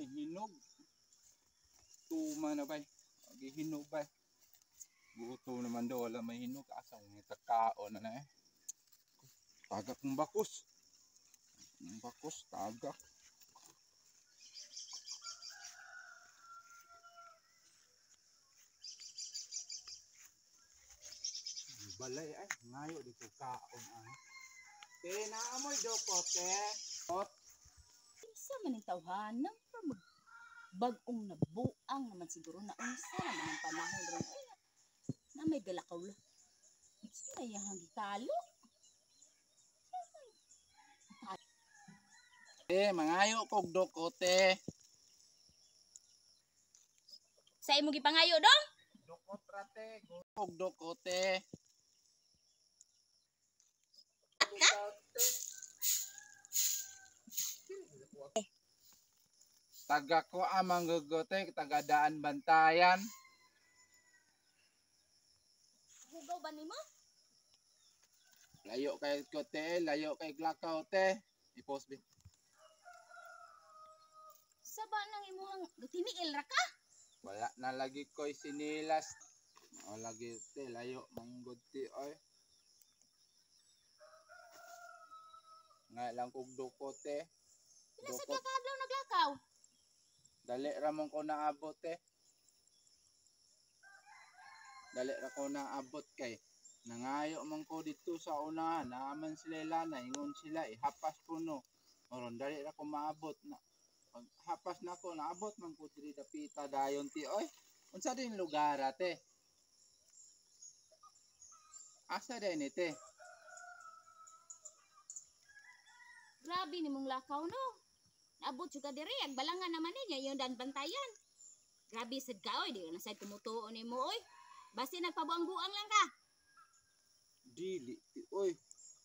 may hinog. Tuma na bay. Agi hinog bay. Buto naman daw wala may hinog. Asang may takaon na eh. Tagak ng bakos. Bakos, tagak. Balay ay, ngayo dito kaon ay. Te, naamoy dokot, te. Ot. Isa man yung tawhanang bagong nabuang naman siguro na unsa naman ang panahon ron. Ay, na may galakaw lang. Sino yung gitalo? Te, mangayo kog dokot, te. Sa imo gipangayo dong? Dokot rate, kog dokot, te. Taga ko amang gugote, taga daan bantayan. Hugaw ba nimo? Layo kay kote, layo kay glakaw te. I-post bin. Saba nang imuhang tiniil ra ka? Wala na lagi ko'y sinilas. O lagi te, layo manggod ti oy. Nga lang kog dukote. Pila sa kakadlaw naglakaw? Dali ramon ko naabot eh. Dali ra ko naabot kay nangayo man ko dito sa unahan. Naaman sila lana, ingon sila ihapas puno. Oron dali ra ko maabot na. Pag hapas na ko naabot man ko diri dapita dayon ti oy. Unsa din lugar ate? Asa din ite? Grabe nimong lakaw no. Naabot juga diri ag balangan naman niya yung dan bantayan. Grabe sad ka oy, di na sad tumutuo nimo oy. Basta nagpabuang-buang lang ka. Dili ti oy.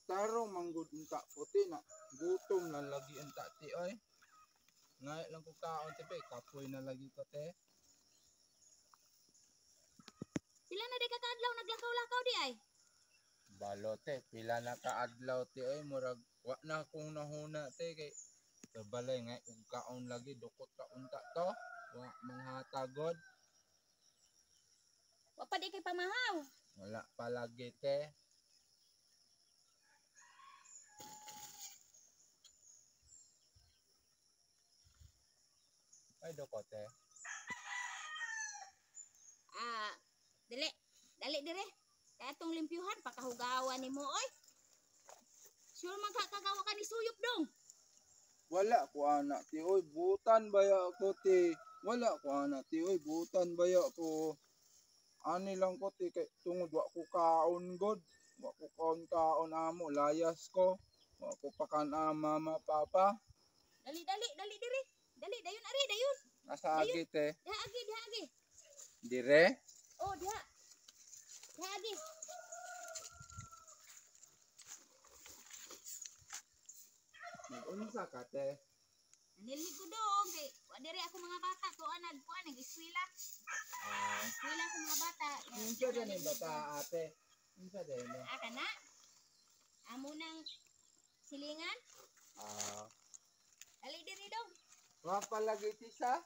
Tarong manggod unta puti na gutom na lagi unta ti oy. Ngay lang ko kaon ti pe, kapoy na lagi ko te. Pila na di ka kadlaw naglakaw-lakaw di ay? Balote, pila na kaadlaw ti oy, murag wa na akong nahuna te kay balay nga ug kaon lagi dukot ka unta to. Wa manghatagod. Wa pa di kay pamahaw. Wala pa lagi te. Ay dukot te. Dali dire. Kaya tong limpyuhan pakahugawan nimo oy. Sure man kagawa ka ni suyop dong. Wala ko anak ti oy, butan baya ko ti. Wala ko anak ti oy, butan baya ko. Ani lang ko ti kay tungod wa ko kaon god. Wa ko kaon amo, layas ko. Wa ko pakan mama papa. Dali dire. Dali dayon ari dayon. Asa agi te? Diha agi. Dire? Oh, diha. Diha agi. Nag-unsa ka te? Nililig ko dong kay wa dire ako mga bata to nag-eskwela. Eskwela ko mga bata. Unsa din yung bata ate? Unsa din? Kana? Amo nang silingan? Dali diri dong. Wa palagi tisa?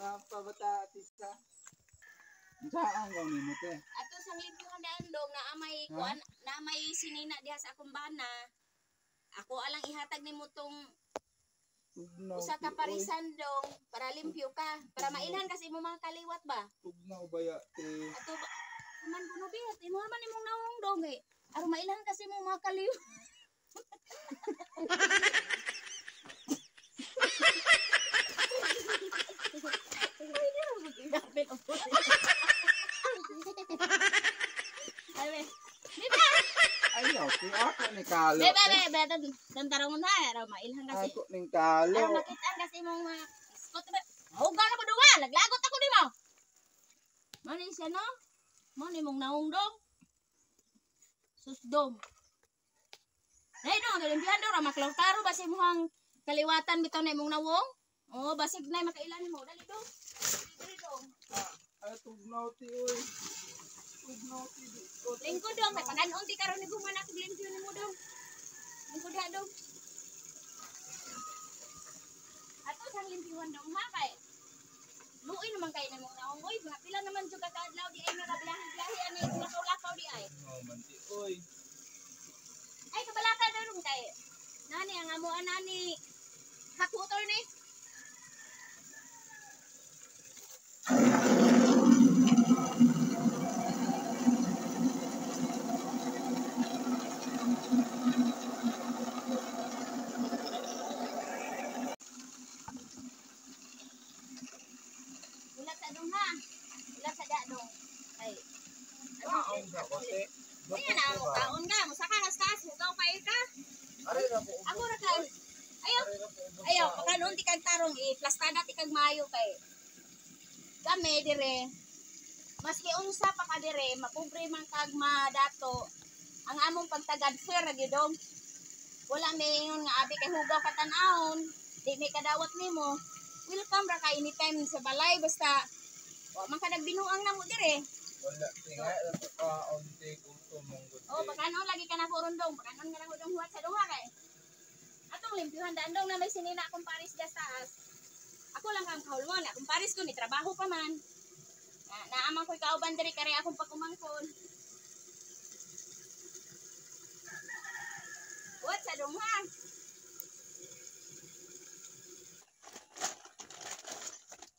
Wa pa bata tisa? Unsa ang gawin mo te? Ato sang limpyuhan daan dong na amay kuan na may sinina diha sa akong bana. Ako alang ihatag nimo tong usa ka parisan dong para limpyo ka. Para mailhan kasi imo mga kaliwat ba? Tugnaw baya te. Ato ba? Man kuno biyat, imo man imong nawong dong eh. Aron mailhan kasi imo mga kaliwat. Ayaw, ti ako ni kalo. Bebe, tantarong na, aron mailhan kasi. Ako ning kalo. Aron makitaan kasi imong mga iskot ba? Hugaw na ba duwa? Naglagot ako nimo. Mani siya no? Mani mong nawong dong. Susdom. Dai dong, galimpihan dong, maklaw-klaro ba si imong kaliwatan bitaw na imong nawong? Oh, basig na makailan mo. Dali dong. Dali dong. Ay tugnaw ti oy. Tugnaw ti di. Lingkod dong, may pananon ti karon ni gumanak limpyo nimo dong. Lingkod ha dong. Ato sang limpyo limpyuhan dong ha kay. Luoy naman kay namo naong oy, pila naman jud ka adlaw di ay nagabiyahe ani lakaw-lakaw di ay. Oh, manti oy. Ay kabalaka daron kay. Nani ang amo anani kaputor ni. Ulat sa dong ha. Ulat sa dadong. Ay. Kaon ka kote. Kaya na mo kaon ka, musaka ka taas, hugaw pa ka. Are ra po. Ako ra ka. Ayo. Ayo, pakanon ti kag tarong plastada ti kag maayo kay. Kami dire. Maski unsa pa ka dire, mapobre man kag madato. Ang among pagtagad fair ra gyud. Wala may ingon nga abi kay hugaw ka tan-awon, di may kadawat nimo. Welcome ra ka anytime sa balay basta wa man ka nagbinuang namo dire. Wala tinga ra po kaon te gusto mong gud. Oh, pakanon lagi ka na ko rondong, pakanon ka na ko dong huwat sa duha kay. Atong limpyuhan dandong na may sinina akong paris das taas. Ako lang kang kahulmon, akong paris ko ni trabaho pa man. Naamang ko'y kauban diri kare akong pagkumangkon. Huwat sa dong ha.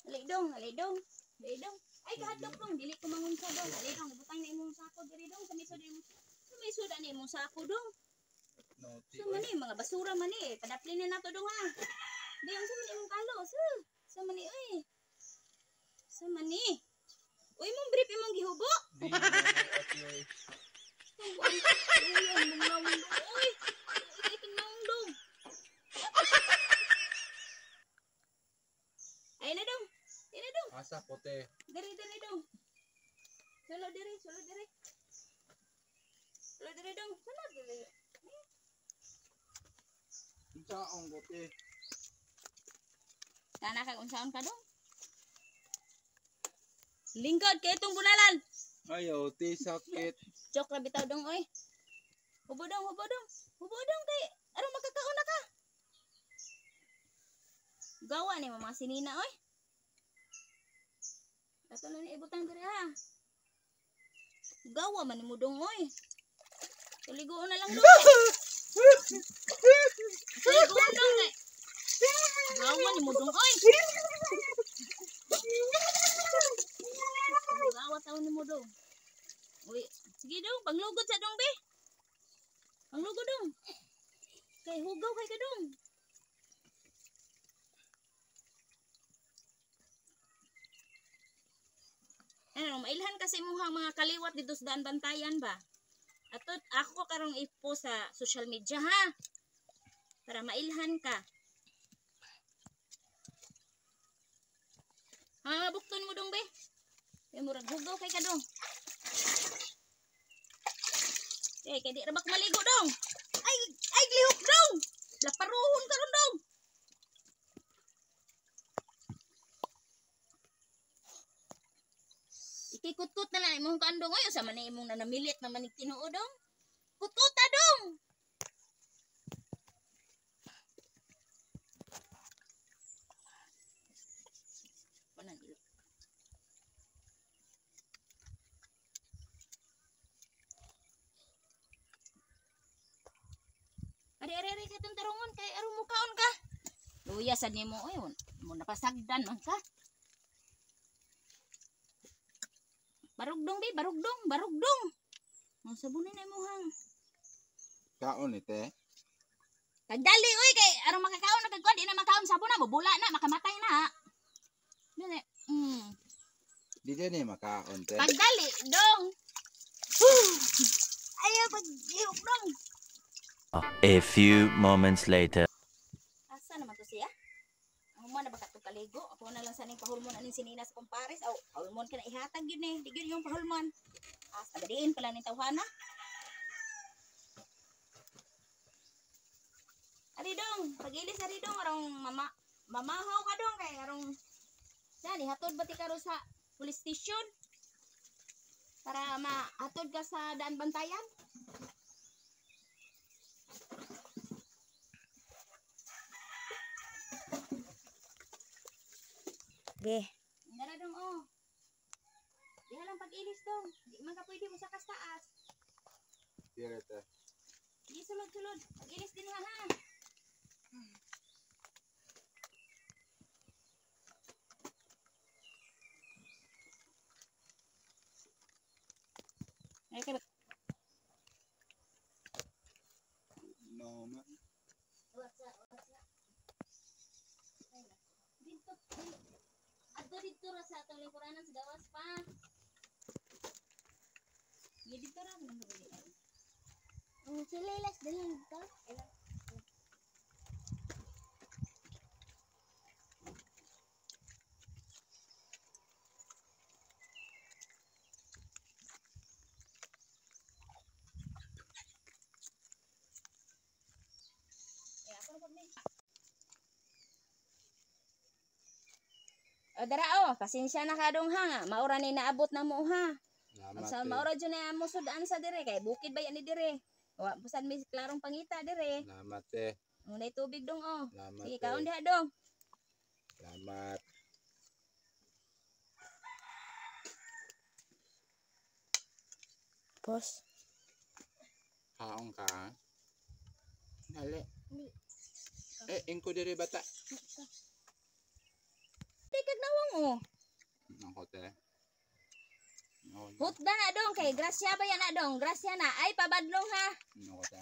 Alidong, alidong, alidong. Ay kahadlok dong, dili ko mangunsa dong. Alidong, ibutang na imong sako diri dong, sa misod na imong sako dong. Naughty. So man mga basura man padaplin na nato dong ha. Di ang sa man imong kalos. Sa man oy. Sa man Uy mong brief imong gihubo. Di na ati oy. Uy, ay kinong dong. Ay na dong. Ay na dong. Asa kote. Diri dong. Solo diri. Solo diri dong. Solo diri. Unsaon kote. Kana kag unsaon ka dong? Lingkod kay itong bunalan. Ayaw ti sakit. Joke ra bitaw dong oy. Hubo dong kay aron makakaon na ka. Gawa ni mga sinina oy. Dato na ni ibutang diri ha. Gawa man nimo dong oy. Tuligoon na lang dong. Tuligoon dong kay. Gawa nimo dong oy. Gawa taon nimo dong. Uy, sige dong, panglugod sa dong be. Panglugod dong. Kay hugaw kay ka dong. Ano, mailhan kasi muhang mga kaliwat dito sa daan bantayan ba? Atot ako karong ipo sa social media ha. Para mailhan ka. Ha, bukton mo dong be. Kay murag hugaw kay ka dong. Kay di ra bak maligo dong. Ay lihok dong. Laparuhon ka ron dong. Ikikut-kut na lang imong kandong oy sa man imong nanamilit na manig tinuod dong. Kut-kuta dong. Panan ilo. Ari ka tong tarungon kay aron mo kaon ka. Luya sad nimo oy mo napasagdan man ka. Barugdong be, barugdong. Ang sabunin na mo hang. Kaon ite. Kagdali oy kay aron makakaon na kagkuan di na makaon sabon na bubula na makamatay na. Dili. Di ni makaon te. Kagdali dong. Ayaw pag-ihok dong. A few moments later. Asa naman to siya? Ang mo na baka to kaligo. Ako na lang sa ning pahulmon aning sininas kumpares. Aw, pahulmon ka na ihatag yun eh. Di yun yung pahulmon. Asa gadiin pala ni tawhana. Ari dong, pagilis ari dong arong mamahaw ka dong kay arong sa hatod ba ti karo sa police station para mahatod ka sa daan bantayan. Ge. Dara dong oh. Diha lang pag-ilis dong. Di man ka pwede mo sa taas. Dire te. Di sulod-sulod. Pag-ilis din nga ha. Ay kay Naman. what's dito. Adto dito ra sa atong lingkuranan sa gawas pa. Gi dito ra man dili ay. Sila ilas dili dito. O dara oh, pasensya na ka dong ha nga. Maura ni naabot na mo ha. Salamat Sa te. maura dyan na mo sudaan sa dire kay bukid ba yan ni dire. Wa pusan mi klarong pangita dire. Salamat te. Ngunay tubig dong oh. Salamat Sige te. kaon diha dong. Salamat. Boss. Kaon ka. Dali. Ingko dire bata. Tikag nawang oh. Nako te. Nako Hutda na dong kay grasya ba yan na dong. Grasya na ay pabadlong ha. te.